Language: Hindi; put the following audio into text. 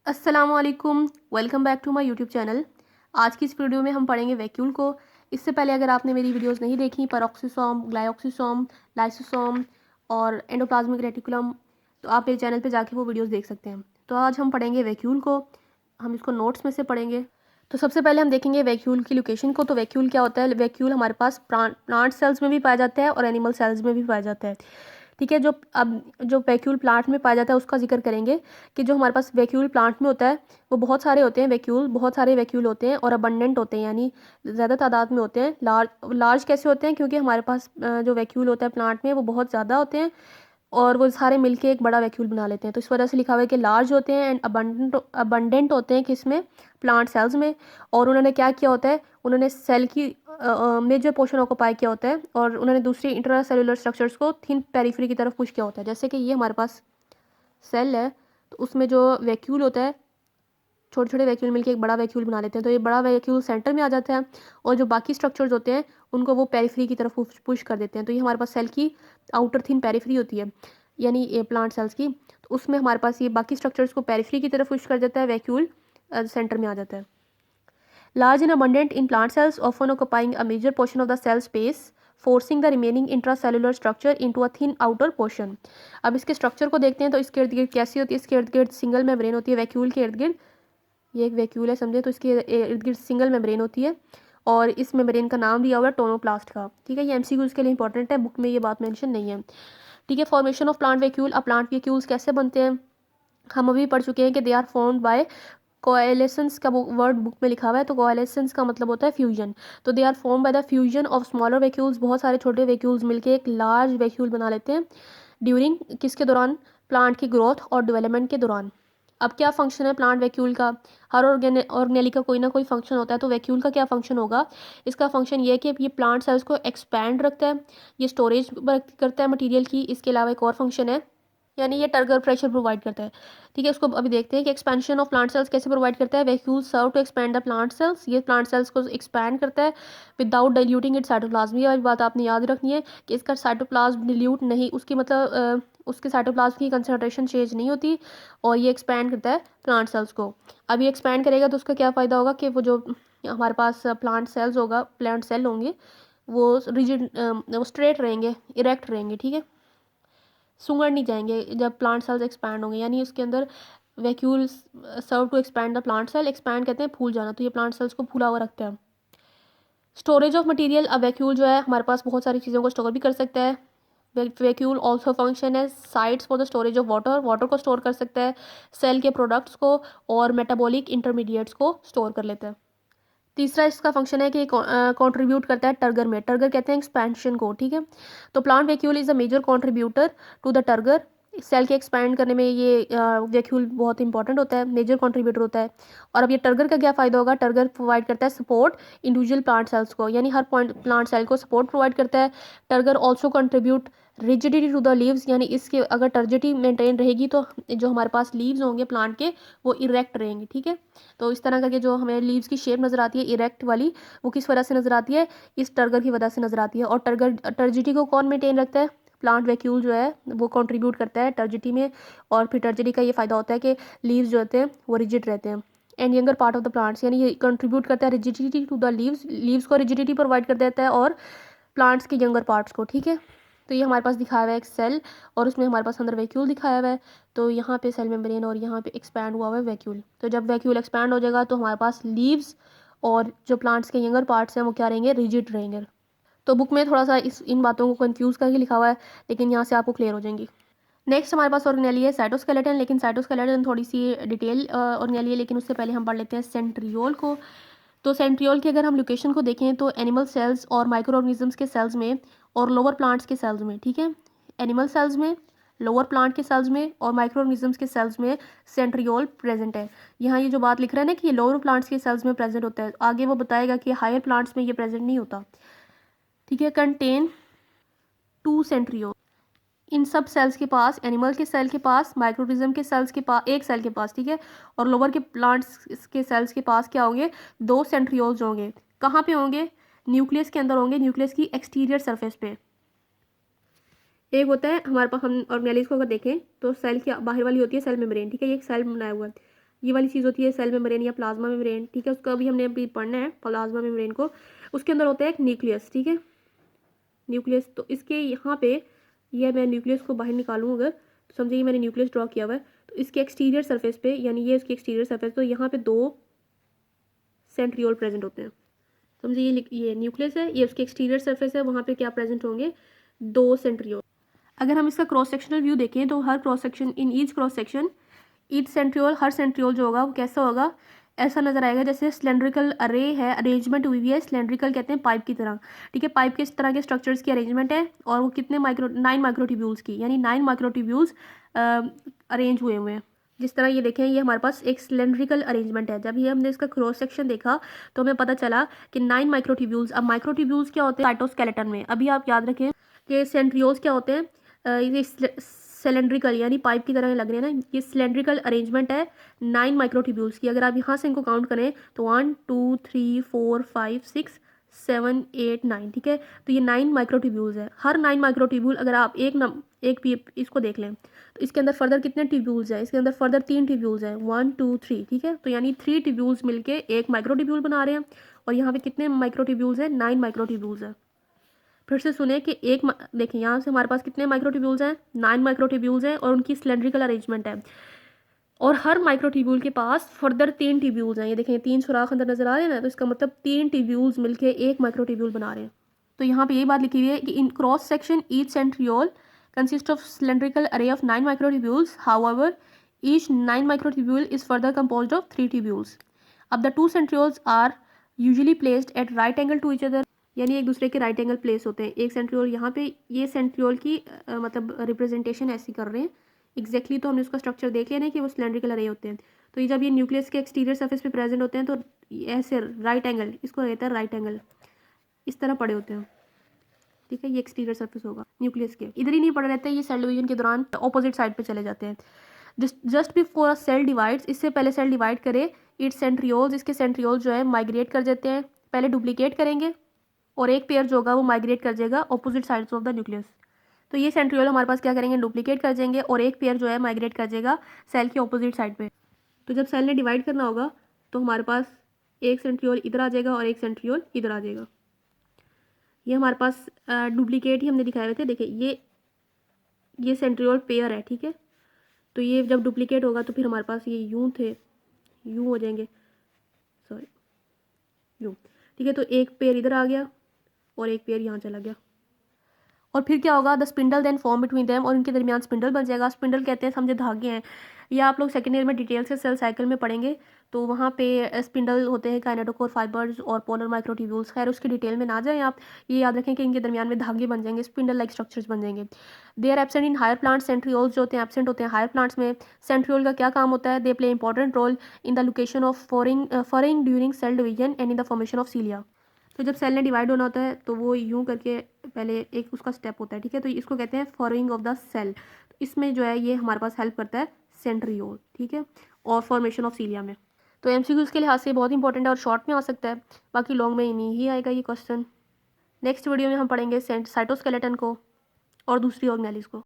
अस्सलामुअलैकुम, welcome back to my YouTube channel. आज की इस वीडियो में हम पढ़ेंगे वैक्यूल को। इससे पहले अगर आपने मेरी वीडियोस नहीं देखी, पेरोक्सिसोम, ग्लाइऑक्सिसोम, लाइसोसोम और एंडोप्लाज्मिक रेटिकुलम, तो आप मेरे चैनल पे जाके वो वीडियोस देख सकते हैं। तो आज हम पढ़ेंगे वैक्यूल को। हम इसको नोट्स में से पढ़ेंगे। तो सबसे पहले हम देखेंगे वैक्यूल की लोकेशन को। तो वैक्यूल क्या होता है? वैक्यूल हमारे पास प्लांट सेल्स में भी पाया जाता है और एनिमल सेल्स में भी पाया जाता है। ठीक है, जो वैक्यूल प्लांट में पाया जाता है उसका जिक्र करेंगे कि जो हमारे पास वैक्यूल प्लांट में होता है वो बहुत सारे होते हैं। बहुत सारे वैक्यूल होते हैं और अबंडेंट होते हैं, यानी ज़्यादा तादाद में होते हैं। लार्ज कैसे होते हैं? क्योंकि हमारे पास जो वैक्यूल होता है प्लांट में वो बहुत ज़्यादा होते हैं और वो सारे मिलके एक बड़ा वैक्यूल बना लेते हैं। तो इस वजह से लिखा हुआ है कि लार्ज होते हैं एंड अबंडेंट होते हैं किसमें? प्लांट सेल्स में। और उन्होंने क्या किया होता है? उन्होंने सेल की मेजर पोर्शन ऑक्यूपाई किया होता है और उन्होंने दूसरी इंट्रा सेलुलर स्ट्रक्चर्स को थिन पेरिफेरी की तरफ पुश किया होता है। जैसे कि ये हमारे पास सेल है, तो उसमें जो वैक्यूल होता है, छोटे छोटे वैक्यूल मिलकर एक बड़ा वैक्यूल बना लेते हैं। तो ये बड़ा वैक्यूल सेंटर में आ जाता है और जो बाकी स्ट्रक्चर्स होते हैं उनको वो पेरिफेरी की तरफ पुश कर देते हैं। तो ये हमारे पास सेल की आउटर थिन पेरिफेरी होती है, यानी ये प्लांट सेल्स की। तो उसमें हमारे पास ये बाकी स्ट्रक्चर्स को पेरिफेरी की तरफ पुश कर देता है, वैक्यूल सेंटर में आ जाता है। Large and abundant in plant cells, often occupying a major portion of the cell space, forcing the remaining intracellular structure into a thin outer portion। अब इसके स्ट्रक्चर को देखते हैं। तो इसके इर्द गिर्द कैसी होती है? इसके इर्द गिर्द सिंगल मेम्ब्रेन होती है वैक्यूल के इर्द गिर्द। ये एक वैक्यूल है समझे, तो इसके इर्द गिर्द सिंगल मेम्ब्रेन होती है और इस मेम्ब्रेन का नाम दिया हुआ है टोनोप्लास्ट का। ठीक है, ये एमसीक्यूज के लिए इंपॉर्टेंट है, बुक में ये बात मेंशन नहीं है। ठीक है, फॉर्मेशन ऑफ प्लांट वैक्यूल। अब प्लांट वैक्यूल्स कैसे बनते हैं हम अभी पढ़ चुके हैं कि दे आर फॉर्म्ड बाय कोएलेसेंस का वर्ड बुक में लिखा हुआ है। तो कोएलेसेंस का मतलब होता है फ्यूजन। तो they are form by the fusion of smaller vacuoles. बहुत सारे छोटे वैक्यूल्स मिलके एक लार्ज वैक्यूल बना लेते हैं ड्यूरिंग किसके दौरान? प्लांट की ग्रोथ और डेवलपमेंट के दौरान। अब क्या फंक्शन है प्लांट वैक्यूल का? हर ऑर्गेनेली का कोई ना कोई फंक्शन होता है। तो वैक्यूल का क्या फंक्शन होगा? इसका फंक्शन ये है कि ये प्लांट सेल्स को एक्सपैंड रखता है, ये स्टोरेज करता है मटेरियल की। इसके अलावा एक और फंक्शन है, यानी ये टर्गर प्रेशर प्रोवाइड करता है। ठीक है, उसको अभी देखते हैं कि एक्सपेंशन ऑफ प्लांट सेल्स कैसे प्रोवाइड करता है। Vacuole serve to expand the plant cells. ये प्लांट सेल्स को एक्सपैंड करता है विदाउट डाइल्यूटिंग इट साइटोप्लाज्म। ये वाली बात आपने याद रखनी है कि इसका साइटोप्लाज्म डिल्यूट नहीं, उसकी मतलब उसके साइटोप्लाज्म की कंसंट्रेशन चेंज नहीं होती और ये एक्सपैंड करता है प्लांट सेल्स को। अब ये एक्सपैंड करेगा तो उसका क्या फ़ायदा होगा कि वो जो हमारे पास प्लांट सेल्स होगा, प्लांट सेल होंगे, वो रिजिड, वो स्ट्रेट रहेंगे, इरेक्ट रहेंगे। ठीक है, सुंगड़ नहीं जाएंगे जब प्लांट सेल्स एक्सपैंड होंगे, यानी उसके अंदर vacuole serve to expand the plant cell. Expand कहते हैं फूल जाना, तो ये प्लांट सेल्स को फूला हुआ रखते हैं। Storage of material. अब वैक्यूल जो है हमारे पास बहुत सारी चीज़ों को स्टोर भी कर सकता है। वैक्यूल ऑल्सो फंक्शन है sites for the storage of water. Water को स्टोर कर सकता है, सेल के प्रोडक्ट्स को और मेटाबॉलिक इंटरमीडिएट्स को स्टोर कर लेता है। तीसरा इसका फंक्शन है कि कंट्रीब्यूट करता है टर्गर में। टर्गर कहते हैं एक्सपेंशन को। ठीक है, तो plant vacuole is a major contributor to the turgor. Cell के एक्सपैंड करने में ये वैक्यूल बहुत इंपॉर्टेंट होता है, मेजर कंट्रीब्यूटर होता है। और अब ये टर्गर का क्या फ़ायदा होगा? टर्गर प्रोवाइड करता है सपोर्ट इंडिविजुअल प्लांट सेल्स को, यानी हर पॉइंट प्लांट सेल को सपोर्ट प्रोवाइड करता है। Turgor also contribute rigidity to the leaves, यानी इसके अगर टर्जिटी मेंटेन रहेगी तो जो हमारे पास लीव्स होंगे प्लांट के वो इरेक्ट रहेंगे। ठीक है, तो इस तरह करके जो हमें लीव्स की शेप नज़र आती है इरेक्ट वाली, वो किस वजह से नज़र आती है? इस टर्गर की वजह से नज़र आती है। और टर्जिटी को कौन मेंटेन रखता है? प्लांट वैक्यूल जो है वो कंट्रीब्यूट करता है टर्जिटी में। और फिर टर्जिटी का ये फ़ायदा होता है कि लीव्स जो होते हैं वो रिजिड रहते हैं। And younger part of the plants, यानी ये कंट्रीब्यूट करता है rigidity to the leaves. Leaves को रिजिडिटी प्रोवाइड कर देता है और प्लांट्स के यंगर पार्ट्स को। ठीक है, तो ये हमारे पास दिखाया हुआ है एक सेल और उसमें हमारे पास अंदर वैक्यूल दिखाया हुआ है। तो यहाँ पे सेल मेम्ब्रेन और यहाँ पे एक्सपैंड हुआ हुआ है वैक्यूल। तो जब वैक्यूल एक्सपैंड हो जाएगा तो हमारे पास लीव्स और जो प्लांट्स के यंगर पार्ट्स हैं वो क्या रहेंगे? रिजिड रहेंगे। तो बुक में थोड़ा सा इन बातों को कंफ्यूज करके लिखा हुआ है, लेकिन यहाँ से आपको क्लियर हो जाएंगी। नेक्स्ट हमारे पास ऑर्गेनेली है साइटोस्केलेटन, लेकिन साइटोस्केलेटन थोड़ी सी डिटेल ऑर्गेनेली है, लेकिन उससे पहले हम पढ़ लेते हैं सेंट्रियोल को। तो सेंट्रियोल की अगर हम लोकेशन को देखें तो एनिमल सेल्स और माइक्रो ऑर्गेनिजम्स के सेल्स में और लोअर प्लांट्स के सेल्स में। ठीक है, एनिमल सेल्स में, लोअर प्लांट के सेल्स में और माइक्रो ऑर्गेनिजम्स के सेल्स में सेंट्रियोल प्रेजेंट है। यहाँ ये जो बात लिख रहा है ना कि ये लोअर प्लांट्स के सेल्स में प्रेजेंट होता है, आगे वो बताएगा कि हायर प्लांट्स में ये प्रेजेंट नहीं होता। ठीक है, कंटेन टू सेंट्रियोल। इन सब सेल्स के पास, एनिमल के सेल के पास, माइक्रोऑर्गेनिज्म के सेल्स के पास, एक सेल के पास, ठीक है, और लोअर के प्लांट्स के सेल्स के पास क्या होंगे? दो सेंट्रियोल्स होंगे। कहाँ पे होंगे? न्यूक्लियस के अंदर होंगे, न्यूक्लियस की एक्सटीरियर सरफेस पे। एक होता है हमारे पास, हम ऑर्गेनेलिस को अगर देखें तो सेल की बाहर वाली होती है सेल मेम्ब्रेन। ठीक है, ये एक सेल बनाया हुआ है। ये वाली चीज़ होती है सेल मेम्ब्रेन या प्लाज्मा मेम्ब्रेन, ठीक है, उसका हमने अभी पढ़ना है प्लाज्मा मेम्ब्रेन को। उसके अंदर होता है एक न्यूक्लियस, ठीक है, न्यूक्लियस। तो इसके यहाँ पे ये मैं न्यूक्लियस को बाहर निकालूँ अगर, तो समझिए मैंने न्यूक्लियस ड्रॉ किया हुआ है, तो इसके एक्सटीरियर सरफेस पे, यानी ये उसकी एक्सटीरियर सरफेस, तो यहाँ पे 2 सेंट्रियोल प्रेजेंट होते हैं। समझिए ये न्यूक्लियस है, ये उसके एक्सटीरियर सरफेस है, वहाँ पे क्या प्रेजेंट होंगे, 2 सेंट्रियोल। अगर हम इसका क्रॉस सेक्शनल व्यू देखें तो हर cross section, in each cross section, each centriole, हर सेंट्रियोल जो होगा वो कैसा होगा, ऐसा नजर आएगा जैसे सिलेंड्रिकल अरे है, अरेंजमेंट हुई हुई है, सिलेंड्रिकल कहते हैं पाइप की तरह, ठीक है, पाइप के इस तरह के स्ट्रक्चर्स की अरेंजमेंट है, और वो कितने 9 माइक्रोट्यूब्यूल्स की, यानी 9 माइक्रोट्यूब्यूल्स अरेंज हुए हुए हैं। जिस तरह ये देखें, ये हमारे पास एक सिलेंड्रिकल अरेंजमेंट है। जब ये हमने इसका क्रॉस सेक्शन देखा तो हमें पता चला कि 9 माइक्रोट्यूब्यूल्स। अब माइक्रोट्यूब्यूल्स क्या होते हैं साइटोस्केलेटन में, अभी आप याद रखें कि सेंट्रियोल्स क्या होते हैं, ये सिलेंड्रिकल यानी पाइप की तरह लग रहे हैं ना, ये सिलेंड्रिकल अरेंजमेंट है 9 माइक्रोट्यूब्यूल्स की। अगर आप यहाँ से इनको काउंट करें तो 1 2 3 4 5 6 7 8 9, ठीक है, तो ये 9 माइक्रोट्यूब्यूल्स है। हर 9 माइक्रोट्यूब्यूल, अगर आप एक भी इसको देख लें तो इसके अंदर फर्दर कितने ट्यूब्यूल्स हैं, इसके अंदर फर्दर 3 ट्यूब्यूल्स हैं, 1 2 3, ठीक है, तो यानी 3 ट्यूब्यूल्स मिलके एक माइक्रोट्यूब्यूल बना रहे हैं। और यहाँ पे कितने माइक्रोट्यूब्यूल्स हैं, 9 माइक्रोट्यूब्यूल्स हैं। फिर से सुने कि देखिए यहाँ से हमारे पास कितने माइक्रोट्यूब्यूल्स हैं, 9 माइक्रोट्यूब्यूल्स हैं, और उनकी सिलेंड्रिकल अरेंजमेंट है। और हर माइक्रोट्यूब्यूल के पास फर्दर 3 ट्यूब्यूल्स हैं, ये देखें 3 सुराख अंदर नजर आ रहे हैं ना, तो इसका मतलब 3 ट्यूब्यूल्स मिलके एक माइक्रोट्यूब्यूल बना रहे हैं। तो यहाँ पे यही बात लिखी हुई है कि in cross section each centriole consist of cylindrical array of 9 microtubules, however each 9 microtubule is further composed of 3 tubules. अब the 2 centrioles are usually placed at right angle to each other, यानी एक दूसरे के राइट एंगल प्लेस होते हैं। एक सेंट्रियोल यहाँ पे, ये सेंट्रियोल की मतलब रिप्रेजेंटेशन ऐसी कर रहे हैं एग्जैक्टली, तो हमने उसका स्ट्रक्चर देख लिया ना कि वो सिलेंड्रिकल अरे होते हैं। तो ये जब ये न्यूक्लियस के एक्सटीरियर सरफेस पे प्रेजेंट होते हैं तो ऐसे राइट एंगल, इसको कहते हैं राइट एंगल, इस तरह पड़े होते हैं, ठीक है, ये एक्सटीरियर सरफेस होगा न्यूक्लियस के। इधर ही नहीं पड़े रहते, ये सेल डिवीजन के दौरान ऑपोजिट साइड पे चले जाते हैं। Just before a cell divides, इससे पहले सेल डिवाइड करे, इट्स सेंट्रियोल्स, इसके सेंट्रियोल्स जो है माइग्रेट कर जाते हैं, पहले डुप्लीकेट करेंगे और एक पेयर जो होगा वो माइग्रेट कर जाएगा opposite sides of the nucleus. तो ये सेंट्रियोल हमारे पास क्या करेंगे, डुप्लीकेट कर जाएंगे, और एक पेयर जो है माइग्रेट कर जाएगा सेल के ऑपोजिट साइड पे। तो जब सेल ने डिवाइड करना होगा तो हमारे पास एक सेंट्रियोल इधर आ जाएगा और एक सेंट्रियोल इधर आ जाएगा। ये हमारे पास डुप्लीकेट ही हमने दिखाए हुए थे, देखिए ये सेंट्रियोल पेयर है, ठीक है, तो ये जब डुप्लीकेट होगा तो फिर हमारे पास ये यूं थे, यूं हो जाएंगे, सॉरी यूं, ठीक है, तो एक पेयर इधर आ गया और एक पेयर यहाँ चला गया। और फिर क्या होगा, the spindle then form between them, और इनके दरमियान स्पिंडल बन जाएगा। स्पिंडल कहते हैं समझे धागे हैं, या आप लोग सेकेंड ईयर में डिटेल से सेल साइकिल में पढ़ेंगे तो वहाँ पे स्पिंडल होते हैं, काइनेटोकोर फाइबर्स और पोलर माइक्रोट्यूब्यूल्स। खैर उसकी डिटेल में ना जाएं आप, ये याद रखें कि इनके दरमियान में धागे बन जाएंगे, स्पिंडल लाइक स्ट्रक्चर्स बन जाएंगे। They are absent in higher plants, centrioles जो होते हैं एब्सेंट होते हैं हायर प्लांट्स में। सेंट्रियोल का क्या काम होता है, they play important role in the location of furrowing during cell division and in the formation of cilia. तो जब सेल ने डिवाइड होना होता है तो वो यूं करके पहले एक उसका स्टेप होता है, ठीक है, तो इसको कहते हैं फॉरइंग ऑफ द सेल। तो इसमें जो है ये हमारे पास हेल्प करता है सेंट्रियोल, ठीक है, और फॉर्मेशन ऑफ सीलिया में। तो एमसीक्यूज के लिहाज से बहुत इंपॉर्टेंट है और शॉर्ट में आ सकता है, बाकी लॉन्ग में नहीं ही आएगा ये क्वेश्चन। नेक्स्ट वीडियो में हम पढ़ेंगे साइटोस्केलेटन को और दूसरी ऑर्गेनेल्स को।